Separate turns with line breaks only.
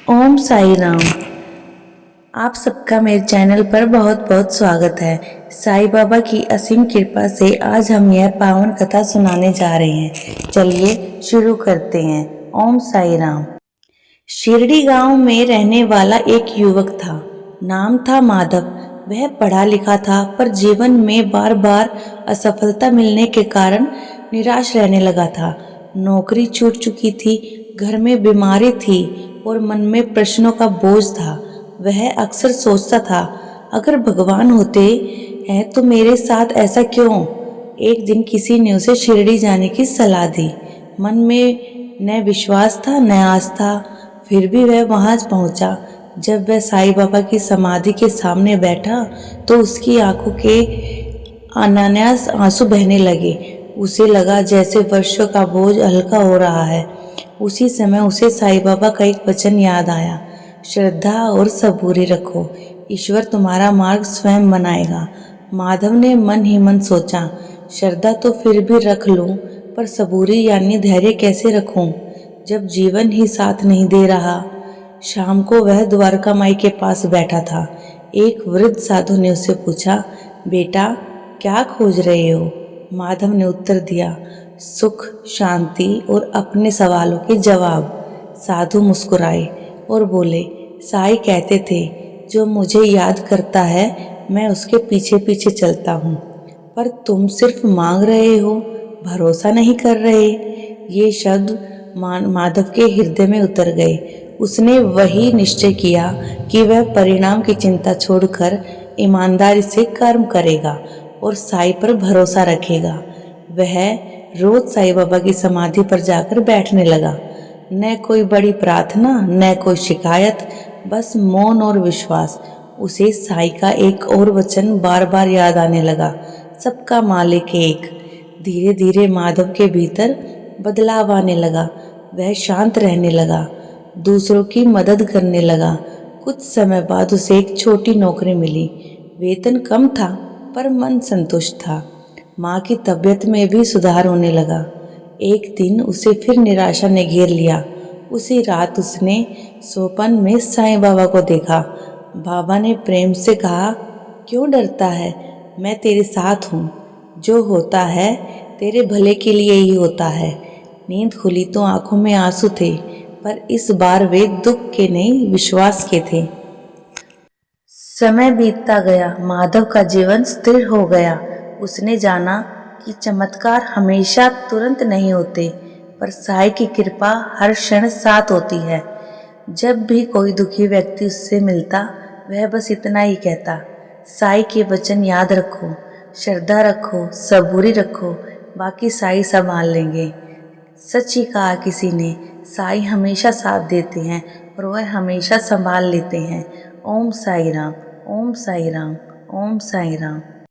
ओम साई राम। आप सबका मेरे चैनल पर बहुत बहुत स्वागत है। साईं बाबा की असीम कृपा से आज हम यह पावन कथा सुनाने जा रहे हैं। चलिए शुरू करते हैं। ओम साई राम। शिरडी गांव में रहने वाला एक युवक था। नाम था माधव। वह पढ़ा लिखा था, पर जीवन में बार बार असफलता मिलने के कारण निराश रहने लगा था। नौकरी छूट चुकी थी, घर में बीमारी थी और मन में प्रश्नों का बोझ था। वह अक्सर सोचता था, अगर भगवान होते हैं तो मेरे साथ ऐसा क्यों। एक दिन किसी ने उसे शिरडी जाने की सलाह दी। मन में न विश्वास था न आस्था, फिर भी वह वहां पहुंचा। जब वह साईं बाबा की समाधि के सामने बैठा तो उसकी आंखों के अनायास आंसू बहने लगे। उसे लगा जैसे वर्षों का बोझ हल्का हो रहा है। उसी समय उसे साईं बाबा का एक वचन याद आया, श्रद्धा और सबूरी रखो, ईश्वर तुम्हारा मार्ग स्वयं बनाएगा। माधव ने मन ही मन सोचा, श्रद्धा तो फिर भी रख लूं, पर सबूरी यानी धैर्य कैसे रखूं जब जीवन ही साथ नहीं दे रहा। शाम को वह द्वारका माई के पास बैठा था। एक वृद्ध साधु ने उससे पूछा, बेटा क्या खोज रहे हो। माधव ने उत्तर दिया, सुख, शांति और अपने सवालों के जवाब। साधु मुस्कुराए और बोले, साईं कहते थे, जो मुझे याद करता है मैं उसके पीछे पीछे चलता हूँ, पर तुम सिर्फ मांग रहे हो, भरोसा नहीं कर रहे। ये शब्द माधव के हृदय में उतर गए। उसने वही निश्चय किया कि वह परिणाम की चिंता छोड़कर ईमानदारी से कर्म करेगा और साईं पर भरोसा रखेगा। वह रोज साईं बाबा की समाधि पर जाकर बैठने लगा। न कोई बड़ी प्रार्थना, न कोई शिकायत, बस मौन और विश्वास। उसे साईं का एक और वचन बार बार याद आने लगा, सबका मालिक एक। धीरे धीरे माधव के भीतर बदलाव आने लगा। वह शांत रहने लगा, दूसरों की मदद करने लगा। कुछ समय बाद उसे एक छोटी नौकरी मिली। वेतन कम था, पर मन संतुष्ट था। माँ की तबीयत में भी सुधार होने लगा। एक दिन उसे फिर निराशा ने घेर लिया। उसी रात उसने स्वप्न में साईं बाबा को देखा। बाबा ने प्रेम से कहा, क्यों डरता है, मैं तेरे साथ हूँ। जो होता है तेरे भले के लिए ही होता है। नींद खुली तो आंखों में आंसू थे, पर इस बार वे दुख के नहीं विश्वास के थे। समय बीतता गया, माधव का जीवन स्थिर हो गया। उसने जाना कि चमत्कार हमेशा तुरंत नहीं होते, पर साईं की कृपा हर क्षण साथ होती है। जब भी कोई दुखी व्यक्ति उससे मिलता, वह बस इतना ही कहता, साईं के वचन याद रखो, श्रद्धा रखो, सबूरी रखो, बाकी साईं संभाल लेंगे। सच ही कहा किसी ने, साईं हमेशा साथ देते हैं और वह हमेशा संभाल लेते हैं। ओम साई राम, ओम साई राम, ओम साई राम।